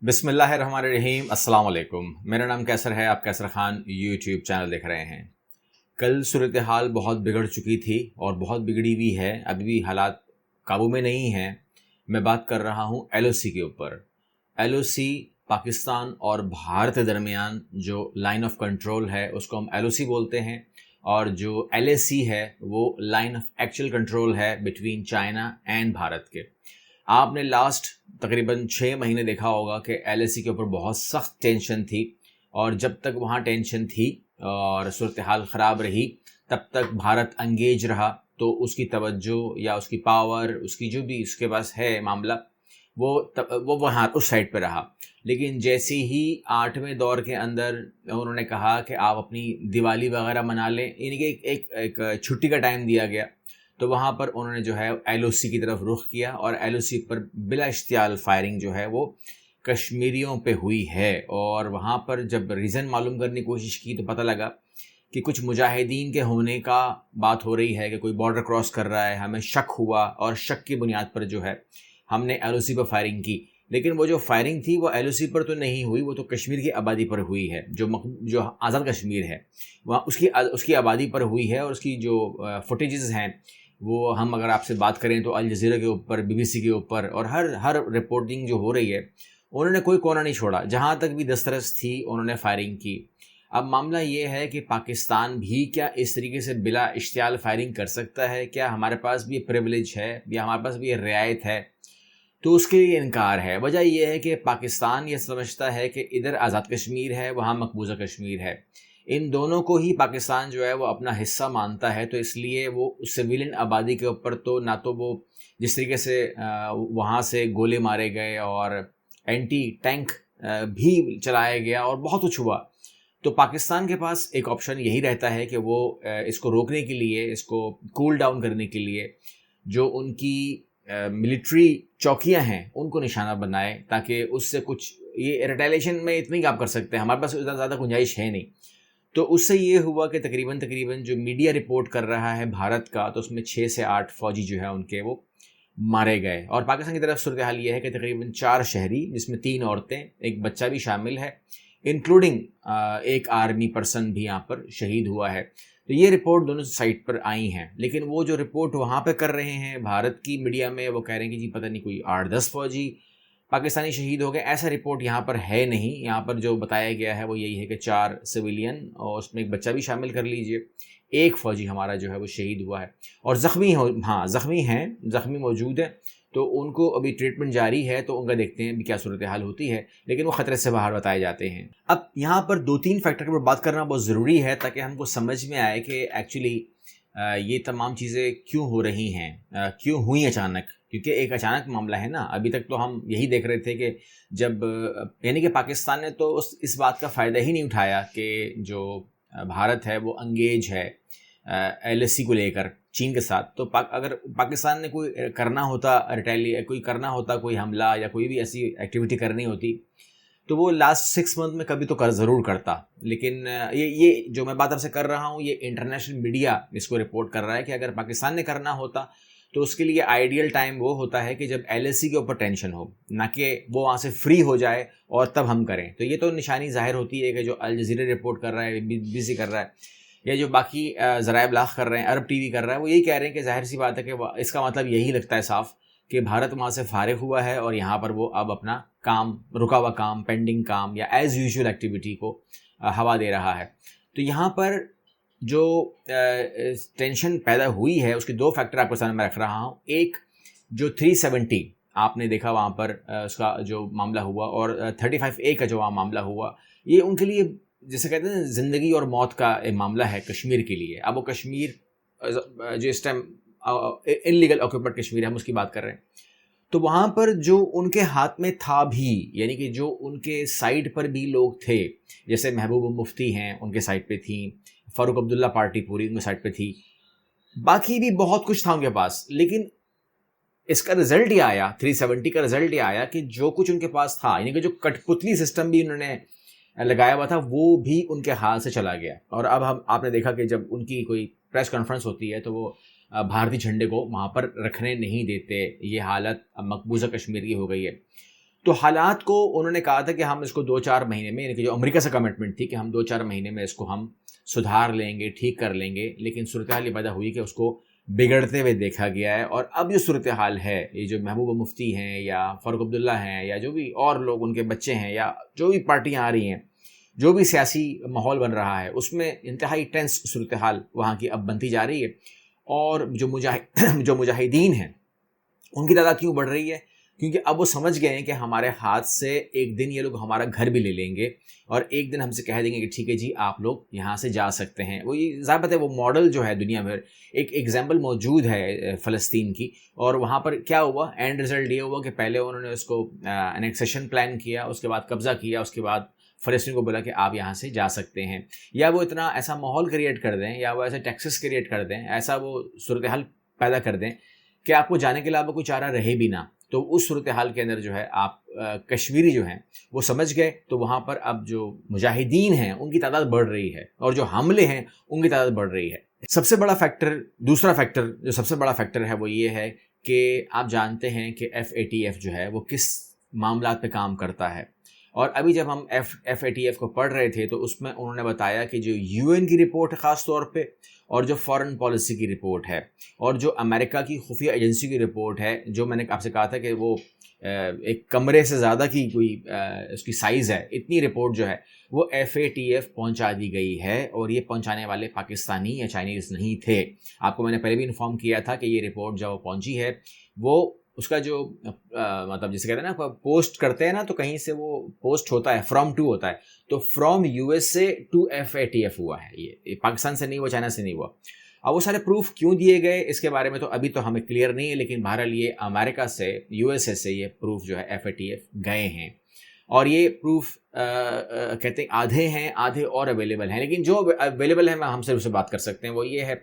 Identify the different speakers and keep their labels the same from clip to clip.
Speaker 1: بسم اللہ الرحمن الرحیم۔ السلام علیکم، میرا نام کیسر ہے، آپ کیسر خان یوٹیوب چینل دیکھ رہے ہیں۔ کل صورتحال بہت بگڑ چکی تھی اور بہت بگڑی بھی ہے، ابھی بھی حالات قابو میں نہیں ہیں۔ میں بات کر رہا ہوں ایل او سی کے اوپر۔ ایل او سی پاکستان اور بھارت کے درمیان جو لائن آف کنٹرول ہے اس کو ہم ایل او سی بولتے ہیں، اور جو ایل اے سی ہے وہ لائن آف ایکچوئل کنٹرول ہے بٹوین چائنا اینڈ بھارت کے۔ آپ نے لاسٹ تقریباً 6 مہینے دیکھا ہوگا کہ ایل اے سی کے اوپر بہت سخت ٹینشن تھی، اور جب تک وہاں ٹینشن تھی اور صورتحال خراب رہی تب تک بھارت انگیج رہا، تو اس کی توجہ یا اس کی پاور، اس کی جو بھی اس کے پاس ہے معاملہ، وہ وہاں اس سائڈ پہ رہا۔ لیکن جیسے ہی 8ویں دور کے اندر انہوں نے کہا کہ آپ اپنی دیوالی وغیرہ منا لیں، یعنی کہ ایک چھٹی کا ٹائم دیا گیا، تو وہاں پر انہوں نے جو ہے ایل او سی کی طرف رخ کیا، اور ایل او سی پر بلا اشتعال فائرنگ جو ہے وہ کشمیریوں پہ ہوئی ہے۔ اور وہاں پر جب ریزن معلوم کرنے کی کوشش کی تو پتہ لگا کہ کچھ مجاہدین کے ہونے کا بات ہو رہی ہے، کہ کوئی بارڈر کراس کر رہا ہے، ہمیں شک ہوا، اور شک کی بنیاد پر جو ہے ہم نے ایل او سی پر فائرنگ کی۔ لیکن وہ جو فائرنگ تھی وہ ایل او سی پر تو نہیں ہوئی، وہ تو کشمیر کی آبادی پر ہوئی ہے، جو آزاد کشمیر ہے وہاں اس کی آبادی پر ہوئی ہے۔ اور اس کی جو فوٹیجز ہیں وہ ہم اگر آپ سے بات کریں تو الجزیرہ کے اوپر، بی بی سی کے اوپر، اور ہر رپورٹنگ جو ہو رہی ہے انہوں نے کوئی کونا نہیں چھوڑا، جہاں تک بھی دسترس تھی انہوں نے فائرنگ کی۔ اب معاملہ یہ ہے کہ پاکستان بھی کیا اس طریقے سے بلا اشتعال فائرنگ کر سکتا ہے؟ کیا ہمارے پاس بھی یہ پریولیج ہے یا ہمارے پاس بھی یہ رعایت ہے؟ تو اس کے لیے انکار ہے۔ وجہ یہ ہے کہ پاکستان یہ سمجھتا ہے کہ ادھر آزاد کشمیر ہے، وہاں مقبوضہ کشمیر ہے، ان دونوں کو ہی پاکستان جو ہے وہ اپنا حصہ مانتا ہے۔ تو اس لیے وہ سویلین آبادی کے اوپر تو نہ تو وہ جس طریقے سے وہاں سے گولے مارے گئے اور اینٹی ٹینک بھی چلایا گیا اور بہت کچھ ہوا، تو پاکستان کے پاس ایک آپشن یہی رہتا ہے کہ وہ اس کو روکنے کے لیے، اس کو کول ڈاؤن کرنے کے لیے جو ان کی ملٹری چوکیاں ہیں ان کو نشانہ بنائے، تاکہ اس سے کچھ یہ ریٹیلیشن میں اتنی آپ کر سکتے ہیں، ہمارے پاس اتنا زیادہ گنجائش ہے نہیں۔ تو اس سے یہ ہوا کہ تقریباً جو میڈیا رپورٹ کر رہا ہے بھارت کا، تو اس میں 6 سے 8 فوجی جو ہے ان کے وہ مارے گئے۔ اور پاکستان کی طرف صورتحال یہ ہے کہ تقریباً 4 شہری، جس میں 3 عورتیں، ایک بچہ بھی شامل ہے، انکلوڈنگ ایک آرمی پرسن بھی یہاں پر شہید ہوا ہے۔ تو یہ رپورٹ دونوں سائٹ پر آئی ہیں، لیکن وہ جو رپورٹ وہاں پہ کر رہے ہیں بھارت کی میڈیا میں، وہ کہہ رہے ہیں کہ جی پتہ نہیں کوئی 8-10 فوجی پاکستانی شہید ہو گئے۔ ایسا رپورٹ یہاں پر ہے نہیں، یہاں پر جو بتایا گیا ہے وہ یہی ہے کہ 4 سویلین اور اس میں ایک بچہ بھی شامل کر لیجئے، ایک فوجی ہمارا جو ہے وہ شہید ہوا ہے، اور زخمی موجود ہیں، تو ان کو ابھی ٹریٹمنٹ جاری ہے، تو ان کا دیکھتے ہیں بھی کیا صورتحال ہوتی ہے، لیکن وہ خطرے سے باہر بتائے جاتے ہیں۔ اب یہاں پر 2-3 فیکٹر پر بات کرنا بہت ضروری ہے تاکہ ہم کو سمجھ میں آئے کہ ایکچولی یہ تمام چیزیں کیوں ہو رہی ہیں، کیوں ہوئی اچانک، کیونکہ ایک اچانک معاملہ ہے نا۔ ابھی تک تو ہم یہی دیکھ رہے تھے کہ جب یعنی کہ پاکستان نے تو اس بات کا فائدہ ہی نہیں اٹھایا کہ جو بھارت ہے وہ انگیج ہے ایل ایس سی کو لے کر چین کے ساتھ۔ تو اگر پاکستان نے کوئی کرنا ہوتا کوئی حملہ یا کوئی بھی ایسی ایکٹیویٹی کرنی ہوتی تو وہ لاسٹ 6 منتھ میں کبھی تو ضرور کرتا۔ لیکن یہ جو میں بات آپ سے کر رہا ہوں، یہ انٹرنیشنل میڈیا اس کو رپورٹ کر رہا ہے کہ اگر پاکستان نے کرنا ہوتا تو اس کے لیے آئیڈیل ٹائم وہ ہوتا ہے کہ جب ایل ایس سی کے اوپر ٹینشن ہو، نہ کہ وہ وہاں سے فری ہو جائے اور تب ہم کریں۔ تو یہ تو نشانی ظاہر ہوتی ہے کہ جو الجزیرہ رپورٹ کر رہا ہے، بی بی سی کر رہا ہے، یا جو باقی ذرائع ابلاغ کر رہے ہیں، عرب ٹی وی کر رہا ہے، وہ یہی کہہ رہے ہیں کہ ظاہر سی بات ہے کہ اس کا مطلب یہی لگتا ہے صاف کہ بھارت وہاں سے فارغ ہوا ہے اور یہاں پر وہ اب اپنا کام، رکا ہوا کام، پینڈنگ کام یا ایز یوزول ایکٹیویٹی کو ہوا دے رہا ہے۔ تو یہاں پر جو ٹینشن پیدا ہوئی ہے اس کے 2 فیکٹر آپ کے سامنے میں رکھ رہا ہوں۔ ایک جو 370 آپ نے دیکھا وہاں پر اس کا جو معاملہ ہوا، اور 35A کا جو وہاں معاملہ ہوا، یہ ان کے لیے جیسے کہتے ہیں زندگی اور موت کا ایک معاملہ ہے کشمیر کے لیے۔ اب وہ کشمیر جو اس ٹائم انلیگل آکوپائڈ کشمیر ہے، ہم اس کی بات کر رہے ہیں، تو وہاں پر جو ان کے ہاتھ میں تھا بھی، یعنی کہ جو ان کے سائڈ پر بھی لوگ تھے، جیسے محبوب مفتی ہیں ان کے سائڈ پہ تھیں، فاروق عبداللہ پارٹی پوری ان کے سائڈ پہ تھی، باقی بھی بہت کچھ تھا ان کے پاس، لیکن اس کا رزلٹ یہ آیا، 370 کا رزلٹ یہ آیا کہ جو کچھ ان کے پاس تھا، یعنی کہ جو کٹ پتلی سسٹم بھی انہوں نے لگایا ہوا تھا وہ بھی ان کے ہاتھ سے چلا گیا۔ اور اب آپ نے دیکھا کہ جب ان کی کوئی پریس کانفرنس ہوتی ہے تو وہ بھارتی جھنڈے کو وہاں پر رکھنے نہیں دیتے۔ یہ حالت اب مقبوضہ کشمیر کی ہو گئی ہے۔ تو حالات کو انہوں نے کہا تھا کہ ہم اس کو 2-4 مہینے میں، یعنی کہ جو امریکہ سے کمٹمنٹ تھی کہ ہم 2-4 مہینے میں اس کو ہم سدھار لیں گے، ٹھیک کر لیں گے، لیکن صورتحال یہ پیدا ہوئی کہ اس کو بگڑتے ہوئے دیکھا گیا ہے. اور اب جو صورتحال ہے، یہ جو محبوبہ مفتی ہیں یا فاروق عبداللہ ہیں یا جو بھی اور لوگ ان کے بچے ہیں یا جو بھی پارٹیاں آ رہی ہیں، جو بھی سیاسی ماحول بن رہا ہے، اس میں انتہائی ٹینس صورتحال وہاں کی اب بنتی جا رہی ہے. اور جو مجاہدین ہیں ان کی تعداد کیوں بڑھ رہی ہے؟ کیونکہ اب وہ سمجھ گئے ہیں کہ ہمارے ہاتھ سے ایک دن یہ لوگ ہمارا گھر بھی لے لیں گے اور ایک دن ہم سے کہہ دیں گے کہ ٹھیک ہے جی آپ لوگ یہاں سے جا سکتے ہیں. وہ یہ ضابط ہے، وہ ماڈل جو ہے دنیا میں ایک ایگزامپل موجود ہے فلسطین کی. اور وہاں پر کیا ہوا، اینڈ رزلٹ یہ ہوا کہ پہلے انہوں نے اس کو انیکسیشن پلان کیا، اس کے بعد قبضہ کیا، اس کے بعد فلسطین کو بولا کہ آپ یہاں سے جا سکتے ہیں. یا وہ اتنا ایسا ماحول کریٹ کر دیں، یا وہ ایسے ٹیکسس کریٹ کر دیں، ایسا وہ صورتحال پیدا کر دیں کہ آپ کو جانے کے علاوہ کوئی چارہ رہے بھی نہ. تو اس صورتحال کے اندر جو ہے آپ کشمیری جو ہیں وہ سمجھ گئے. تو وہاں پر اب جو مجاہدین ہیں ان کی تعداد بڑھ رہی ہے اور جو حملے ہیں ان کی تعداد بڑھ رہی ہے. سب سے بڑا فیکٹر، دوسرا فیکٹر جو سب سے بڑا فیکٹر ہے وہ یہ ہے کہ آپ جانتے ہیں کہ FATF جو ہے وہ کس معاملات پہ کام کرتا ہے. اور ابھی جب ہم FATF کو پڑھ رہے تھے تو اس میں انہوں نے بتایا کہ جو UN کی رپورٹ ہے خاص طور پہ، اور جو فارن پالیسی کی رپورٹ ہے، اور جو امریکہ کی خفیہ ایجنسی کی رپورٹ ہے، جو میں نے آپ سے کہا تھا کہ وہ ایک کمرے سے زیادہ کی کوئی اس کی سائز ہے، اتنی رپورٹ جو ہے وہ FATF پہنچا دی گئی ہے. اور یہ پہنچانے والے پاکستانی یا چائنیز نہیں تھے. آپ کو میں نے پہلے بھی انفارم کیا تھا کہ یہ رپورٹ جب وہ پہنچی ہے، وہ اس کا جو مطلب جسے کہتے ہیں نا پوسٹ کرتے ہیں نا، تو کہیں سے وہ پوسٹ ہوتا ہے، فرام ٹو ہوتا ہے، تو فرام USA ٹو FATF ہوا ہے. یہ پاکستان سے نہیں ہوا، چائنا سے نہیں ہوا. اب وہ سارے پروف کیوں دیے گئے اس کے بارے میں تو ابھی تو ہمیں کلیئر نہیں ہے، لیکن بہرحال یہ امریکہ سے، USA سے یہ پروف جو ہے FATF گئے ہیں. اور یہ پروف کہتے ہیں آدھے ہیں، آدھے اور اویلیبل ہیں. لیکن جو اویلیبل ہیں ہم سے بات کر سکتے ہیں، وہ یہ ہے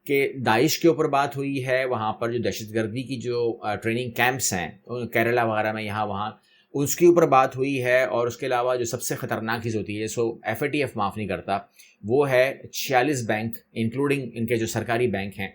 Speaker 1: کہ داعش کے اوپر بات ہوئی ہے. وہاں پر جو دہشت گردی کی جو ٹریننگ کیمپس ہیں کیرلا وغیرہ میں، یہاں وہاں، اس کے اوپر بات ہوئی ہے. اور اس کے علاوہ جو سب سے خطرناک چیز ہوتی ہے، سو FATF معاف نہیں کرتا، وہ ہے 46 بینک انکلوڈنگ ان کے جو سرکاری بینک ہیں،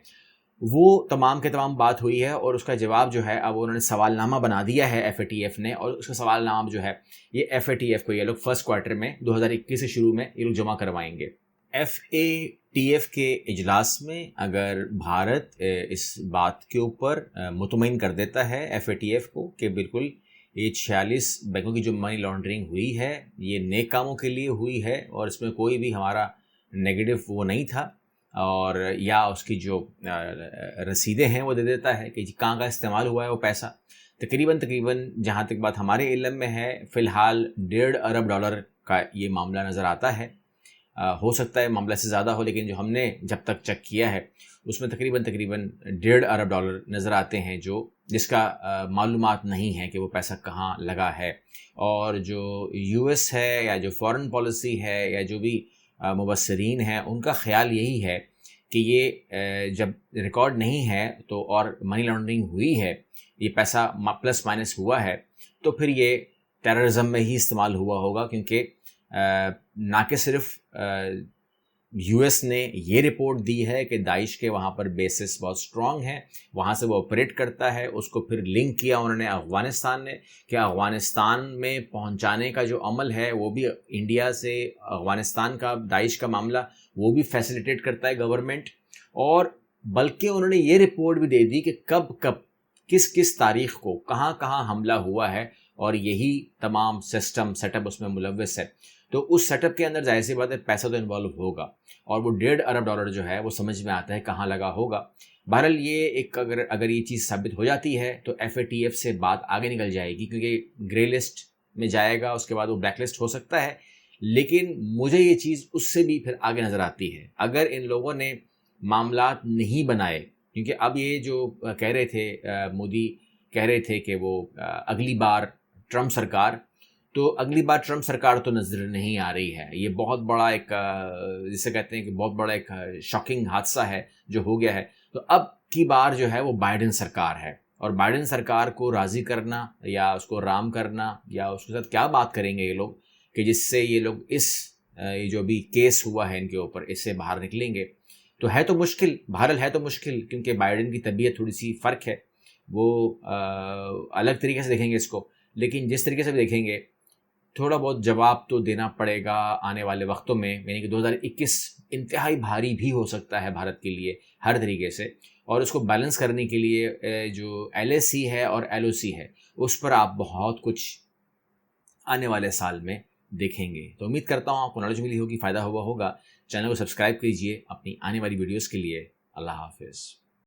Speaker 1: وہ تمام کے تمام بات ہوئی ہے. اور اس کا جواب جو ہے اب انہوں نے سوال نامہ بنا دیا ہے FATF نے. اور اس کا سوال نامہ جو ہے یہ FATF کو یہ لوگ فرسٹ کوارٹر میں 2021 سے شروع میں یہ لوگ جمع کروائیں گے. FATF کے اجلاس میں اگر بھارت اس بات کے اوپر مطمئن کر دیتا ہے FATF کو کہ بالکل یہ 46 بینکوں کی جو منی لانڈرنگ ہوئی ہے یہ نیک کاموں کے لیے ہوئی ہے اور اس میں کوئی بھی ہمارا نیگیٹو وہ نہیں تھا، اور یا اس کی جو رسیدیں ہیں وہ دے دیتا ہے کہ کہاں کا استعمال ہوا ہے وہ پیسہ، تقریباً جہاں تک بات ہمارے علم میں ہے فی الحال $1.5 ارب کا یہ معاملہ نظر آتا ہے. ہو سکتا ہے معاملہ سے زیادہ ہو، لیکن جو ہم نے جب تک چیک کیا ہے اس میں تقریباً $1.5 ارب نظر آتے ہیں، جس کا معلومات نہیں ہے کہ وہ پیسہ کہاں لگا ہے. اور جو US ہے یا جو فارن پالیسی ہے یا جو بھی مبصرین ہیں ان کا خیال یہی ہے کہ یہ جب ریکارڈ نہیں ہے تو اور منی لانڈرنگ ہوئی ہے، یہ پیسہ پلس مائنس ہوا ہے، تو پھر یہ ٹیررزم میں ہی استعمال ہوا ہوگا. کیونکہ نہ کہ صرف US نے یہ رپورٹ دی ہے کہ داعش کے وہاں پر بیسس بہت سٹرونگ ہیں، وہاں سے وہ آپریٹ کرتا ہے، اس کو پھر لنک کیا انہوں نے افغانستان نے کہ افغانستان میں پہنچانے کا جو عمل ہے وہ بھی انڈیا سے افغانستان کا داعش کا معاملہ وہ بھی فیسیلیٹیٹ کرتا ہے گورنمنٹ. اور بلکہ انہوں نے یہ رپورٹ بھی دے دی کہ کب کس تاریخ کو کہاں حملہ ہوا ہے، اور یہی تمام سسٹم سیٹ اپ اس میں ملوث ہے. تو اس سیٹ اپ کے اندر ظاہر سی بات ہے پیسہ تو انوالو ہوگا، اور وہ $1.5 ارب جو ہے وہ سمجھ میں آتا ہے کہاں لگا ہوگا. بہرحال یہ ایک اگر یہ چیز ثابت ہو جاتی ہے تو FATF سے بات آگے نکل جائے گی، کیونکہ گرے لسٹ میں جائے گا، اس کے بعد وہ بلیک لسٹ ہو سکتا ہے. لیکن مجھے یہ چیز اس سے بھی پھر آگے نظر آتی ہے اگر ان لوگوں نے معاملات نہیں بنائے. کیونکہ اب یہ جو کہہ رہے تھے مودی کہہ رہے تھے کہ وہ اگلی بار ٹرمپ سرکار تو نظر نہیں آ رہی ہے. یہ بہت بڑا ایک جسے کہتے ہیں کہ بہت بڑا ایک شاکنگ حادثہ ہے جو ہو گیا ہے. تو اب کی بار جو ہے وہ بائیڈن سرکار ہے، اور بائیڈن سرکار کو راضی کرنا یا اس کو رام کرنا یا اس کے ساتھ کیا بات کریں گے یہ لوگ کہ جس سے یہ لوگ یہ جو بھی کیس ہوا ہے ان کے اوپر اس سے باہر نکلیں گے. تو ہے تو مشکل، بہرحال ہے تو مشکل، کیونکہ بائیڈن کی طبیعت تھوڑی سی فرق ہے، وہ الگ طریقے سے دیکھیں گے اس کو. لیکن جس طریقے سے بھی دیکھیں گے تھوڑا بہت جواب تو دینا پڑے گا آنے والے وقتوں میں، یعنی کہ 2021 انتہائی بھاری بھی ہو سکتا ہے بھارت کے لیے ہر طریقے سے، اور اس کو بیلنس کرنے کے لیے جو LAC ہے اور LOC ہے اس پر آپ بہت کچھ آنے والے سال میں دیکھیں گے۔ تو امید کرتا ہوں آپ کو نالج ملی ہوگی، فائدہ ہوا ہوگا۔ چینل کو سبسکرائب کیجئے اپنی آنے والی ویڈیوز کے لیے۔ اللہ حافظ۔